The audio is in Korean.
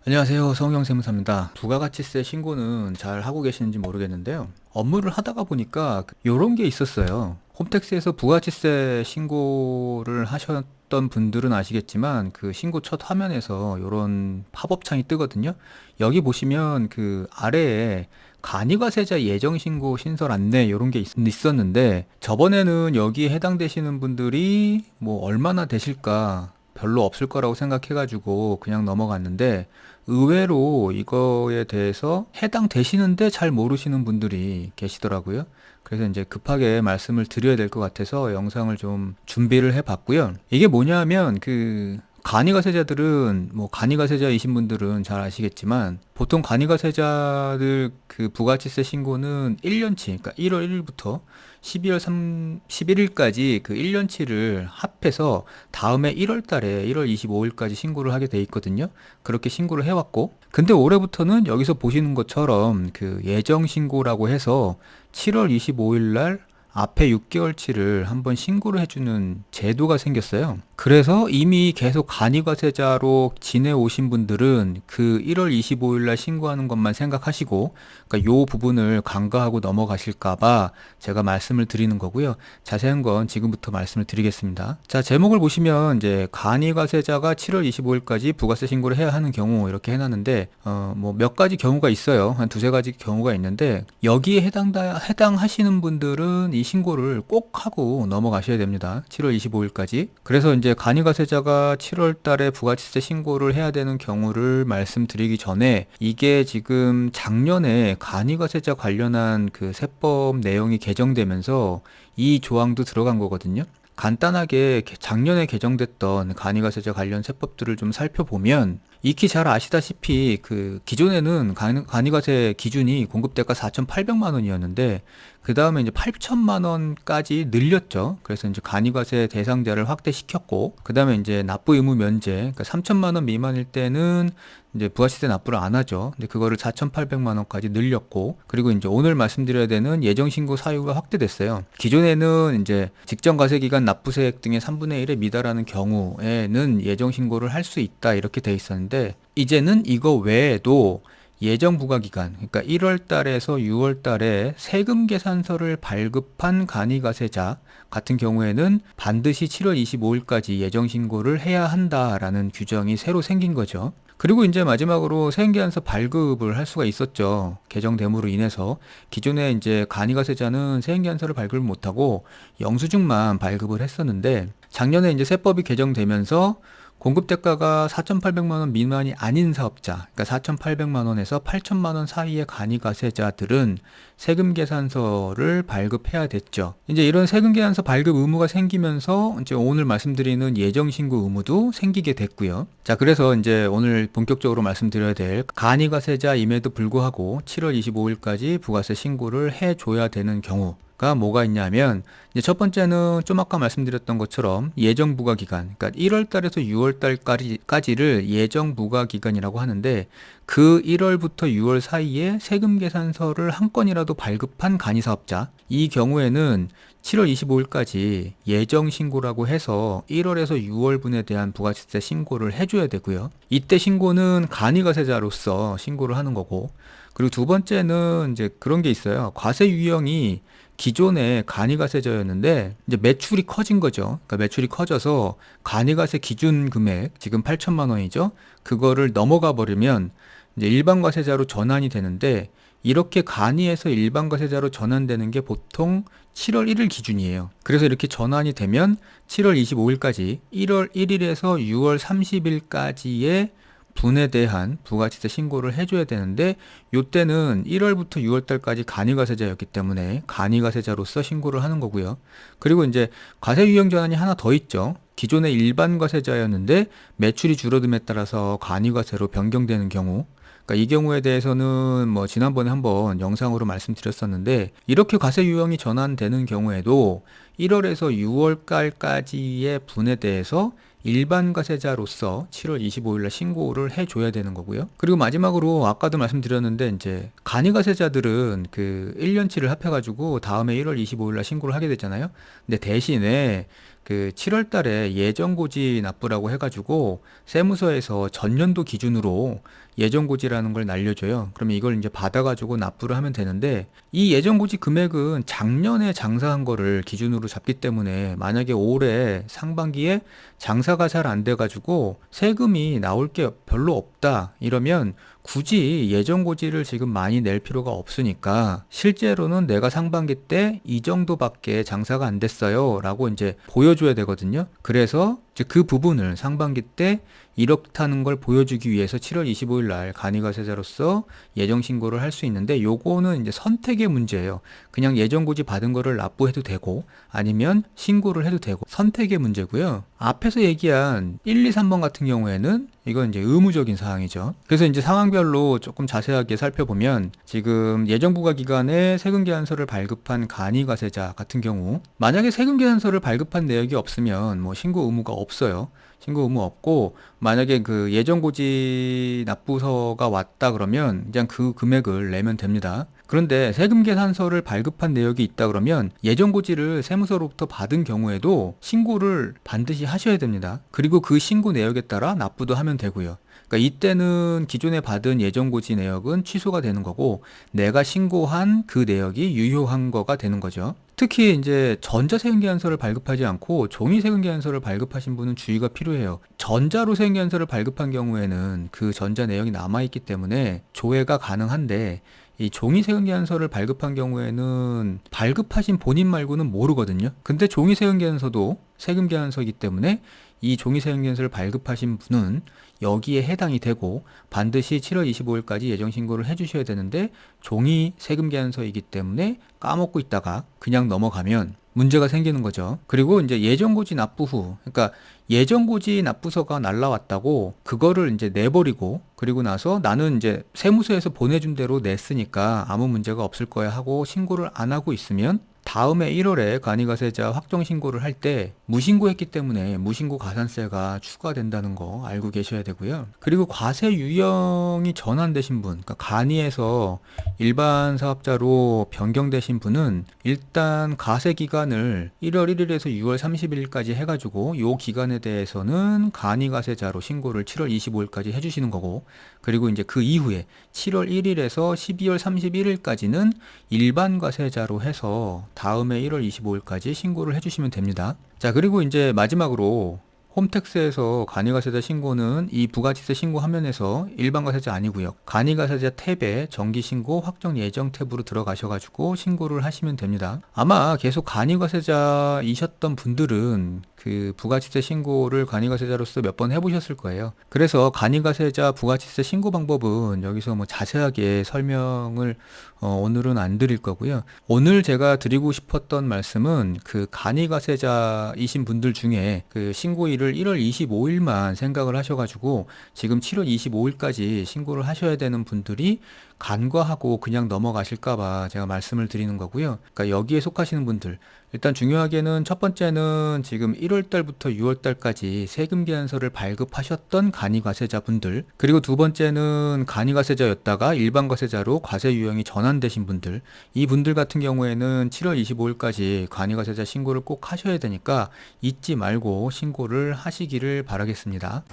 안녕하세요. 성경세무사입니다. 부가가치세 신고는 잘 하고 계시는지 모르겠는데요. 업무를 하다가 보니까 요런 게 있었어요. 홈택스에서 부가가치세 신고를 하셨던 분들은 아시겠지만 그 신고 첫 화면에서 요런 팝업 창이 뜨거든요. 여기 보시면 그 아래에 간이과세자 예정신고 신설 안내 요런 게 있었는데 저번에는 여기에 해당되시는 분들이 뭐 얼마나 되실까 별로 없을 거라고 생각해가지고 그냥 넘어갔는데 의외로 이거에 대해서 해당되시는데 잘 모르시는 분들이 계시더라고요. 그래서 이제 급하게 말씀을 드려야 될 것 같아서 영상을 좀 준비를 해봤고요. 이게 뭐냐면 그 간이가세자들은 뭐 간이가세자이신 분들은 잘 아시겠지만 보통 간이가세자들 그 부가치세 신고는 1년치 그러니까 1월 1일부터 12월 11일까지 그 1년치를 합해서 다음에 1월 달에 1월 25일까지 신고를 하게 돼 있거든요. 그렇게 신고를 해왔고 근데 올해부터는 여기서 보시는 것처럼 그 예정 신고라고 해서 7월 25일 날 앞에 6개월치를 한번 신고를 해주는 제도가 생겼어요. 그래서 이미 계속 간이과세자로 지내오신 분들은 그 1월 25일 날 신고하는 것만 생각하시고, 그러니까 요 부분을 간과하고 넘어가실까봐 제가 말씀을 드리는 거고요. 자세한 건 지금부터 말씀을 드리겠습니다. 자, 제목을 보시면 이제 간이과세자가 7월 25일까지 부가세 신고를 해야 하는 경우 이렇게 해놨는데, 뭐 몇 가지 경우가 있어요. 한 두세 가지 경우가 있는데, 여기에 해당하시는 분들은 이 신고를 꼭 하고 넘어가셔야 됩니다. 7월 25일까지. 그래서 이제 간이과세자가 7월 달에 부가치세 신고를 해야 되는 경우를 말씀드리기 전에 이게 지금 작년에 간이과세자 관련한 그 세법 내용이 개정되면서 이 조항도 들어간 거거든요. 간단하게 작년에 개정됐던 간이과세자 관련 세법들을 좀 살펴보면 익히 잘 아시다시피 그 기존에는 간이과세 기준이 공급대가 4,800만 원이었는데 그 다음에 이제 8천만 원까지 늘렸죠. 그래서 이제 간이과세 대상자를 확대시켰고 그 다음에 이제 납부 의무 면제 그러니까 3천만 원 미만일 때는 이제 부가세세 납부를 안 하죠. 근데 그거를 4,800만 원까지 늘렸고 그리고 이제 오늘 말씀드려야 되는 예정신고 사유가 확대됐어요. 기존에는 이제 직전과세기간 납부세액 등의 3분의 1에 미달하는 경우에는 예정신고를 할 수 있다 이렇게 돼 있었는데 이제는 이거 외에도 예정 부과기간, 그러니까 1월 달에서 6월 달에 세금 계산서를 발급한 간이과세자 같은 경우에는 반드시 7월 25일까지 예정 신고를 해야 한다라는 규정이 새로 생긴 거죠. 그리고 이제 마지막으로 세금계산서 발급을 할 수가 있었죠. 개정됨으로 인해서 기존에 이제 간이과세자는 세금계산서를 발급을 못하고 영수증만 발급을 했었는데 작년에 이제 세법이 개정되면서 공급대가가 4,800만 원 미만이 아닌 사업자, 그러니까 4,800만 원에서 8천만 원 사이의 간이과세자들은 세금계산서를 발급해야 됐죠. 이제 이런 세금계산서 발급 의무가 생기면서 이제 오늘 말씀드리는 예정신고 의무도 생기게 됐고요. 자, 그래서 이제 오늘 본격적으로 말씀드려야 될 간이과세자임에도 불구하고 7월 25일까지 부가세 신고를 해줘야 되는 경우가 뭐가 있냐면 이제 첫 번째는 좀 아까 말씀드렸던 것처럼 예정 부과 기간, 그러니까 1월 달에서 6월 달까지를 예정 부과 기간이라고 하는데 그 1월부터 6월 사이에 세금 계산서를 한 건이라도 발급한 간이사업자, 이 경우에는 7월 25일까지 예정 신고라고 해서 1월에서 6월분에 대한 부가세세 신고를 해줘야 되고요. 이때 신고는 간이과세자로서 신고를 하는 거고, 그리고 두 번째는 이제 그런 게 있어요. 과세 유형이 기존에 간이과세자였는데 이제 매출이 커진 거죠. 그러니까 매출이 커져서 간이과세 기준 금액 지금 8천만 원이죠. 그거를 넘어가 버리면 이제 일반 과세자로 전환이 되는데 이렇게 간이에서 일반 과세자로 전환되는 게 보통 7월 1일 기준이에요. 그래서 이렇게 전환이 되면 7월 25일까지 1월 1일에서 6월 30일까지의 분에 대한 부가치세 신고를 해줘야 되는데 요때는 1월부터 6월달까지 간이과세자였기 때문에 간이과세자로서 신고를 하는 거고요. 그리고 이제 과세 유형 전환이 하나 더 있죠. 기존의 일반 과세자였는데 매출이 줄어듦에 따라서 간이과세로 변경되는 경우, 그러니까 이 경우에 대해서는 뭐 지난번에 한번 영상으로 말씀드렸었는데 이렇게 과세 유형이 전환되는 경우에도 1월에서 6월까지의 분에 대해서 일반 과세자로서 7월 25일날 신고를 해줘야 되는 거고요. 그리고 마지막으로 아까도 말씀드렸는데 이제 간이과세자들은 그 1년치를 합해가지고 다음에 1월 25일날 신고를 하게 되잖아요. 근데 대신에 그 7월 달에 예정고지 납부라고 해가지고 세무서에서 전년도 기준으로 예정고지라는 걸 날려줘요. 그러면 이걸 이제 받아가지고 납부를 하면 되는데, 이 예정고지 금액은 작년에 장사한 거를 기준으로 잡기 때문에 만약에 올해 상반기에 장사가 잘 안 돼가지고 세금이 나올 게 별로 없다 이러면 굳이 예정고지를 지금 많이 낼 필요가 없으니까, 실제로는 내가 상반기 때 이 정도밖에 장사가 안 됐어요 라고 이제 보여줘야 되거든요. 그래서 이제 그 부분을 상반기 때 이렇다는 걸 보여주기 위해서 7월 25일 날 간이가세자로서 예정 신고를 할 수 있는데, 요거는 이제 선택의 문제예요. 그냥 예정고지 받은 거를 납부해도 되고 아니면 신고를 해도 되고, 선택의 문제고요. 앞에서 얘기한 1, 2, 3번 같은 경우에는 이건 이제 의무적인 사항이죠. 그래서 이제 상황별로 조금 자세하게 살펴보면, 지금 예정부과 기간에 세금계산서를 발급한 간이가세자 같은 경우, 만약에 세금계산서를 발급한 내역이 없으면 뭐 신고 의무가 없어요. 신고 의무 없고, 만약에 그 예정고지 납부서가 왔다 그러면 그냥 그 금액을 내면 됩니다. 그런데 세금계산서를 발급한 내역이 있다 그러면 예정고지를 세무서로부터 받은 경우에도 신고를 반드시 하셔야 됩니다. 그리고 그 신고 내역에 따라 납부도 하면 되고요. 그러니까 이때는 기존에 받은 예정고지 내역은 취소가 되는 거고, 내가 신고한 그 내역이 유효한 거가 되는 거죠. 특히 이제 전자세금계산서를 발급하지 않고 종이세금계산서를 발급하신 분은 주의가 필요해요. 전자로 세금계산서를 발급한 경우에는 그 전자 내역이 남아있기 때문에 조회가 가능한데, 이 종이세금계산서를 발급한 경우에는 발급하신 본인 말고는 모르거든요. 근데 종이세금계산서도 세금계산서이기 때문에 이 종이세금계산서를 발급하신 분은 여기에 해당이 되고 반드시 7월 25일까지 예정신고를 해주셔야 되는데, 종이세금계산서이기 때문에 까먹고 있다가 그냥 넘어가면 문제가 생기는 거죠. 그리고 이제 예정고지 납부 후, 그러니까 예정고지 납부서가 날라왔다고 그거를 이제 내버리고, 그리고 나서 나는 이제 세무서에서 보내준 대로 냈으니까 아무 문제가 없을 거야 하고 신고를 안 하고 있으면, 다음에 1월에 간이가세자 확정 신고를 할 때 무신고했기 때문에 무신고 가산세가 추가된다는 거 알고 계셔야 되고요. 그리고 과세 유형이 전환되신 분, 그러니까 간이에서 일반 사업자로 변경되신 분은 일단 과세 기간을 1월 1일에서 6월 30일까지 해가지고 요 기간에 대해서는 간이가세자로 신고를 7월 25일까지 해주시는 거고, 그리고 이제 그 이후에 7월 1일에서 12월 31일까지는 일반 과세자로 해서 다음에 1월 25일까지 신고를 해주시면 됩니다. 자, 그리고 이제 마지막으로 홈택스에서 간이가세자 신고는 이 부가지세 신고 화면에서 일반 과세자 아니고요. 간이가세자 탭에 정기신고 확정 예정 탭으로 들어가셔가지고 신고를 하시면 됩니다. 아마 계속 간이가세자이셨던 분들은 그 부가지세 신고를 간이가세자로서 몇 번 해보셨을 거예요. 그래서 간이가세자 부가지세 신고 방법은 여기서 뭐 자세하게 설명을 오늘은 안 드릴 거고요. 오늘 제가 드리고 싶었던 말씀은 그 간이가세자이신 분들 중에 그 신고일을 1월 25일만 생각을 하셔가지고 지금 7월 25일까지 신고를 하셔야 되는 분들이 간과하고 그냥 넘어가실까봐 제가 말씀을 드리는 거고요. 그러니까 여기에 속하시는 분들, 일단 중요하게는 첫 번째는 지금 1월 달부터 6월 달까지 세금계산서를 발급하셨던 간이과세자 분들, 그리고 두 번째는 간이과세자였다가 일반 과세자로 과세 유형이 전환되신 분들, 이 분들 같은 경우에는 7월 25일까지 간이과세자 신고를 꼭 하셔야 되니까 잊지 말고 신고를 하시기를 바라겠습니다.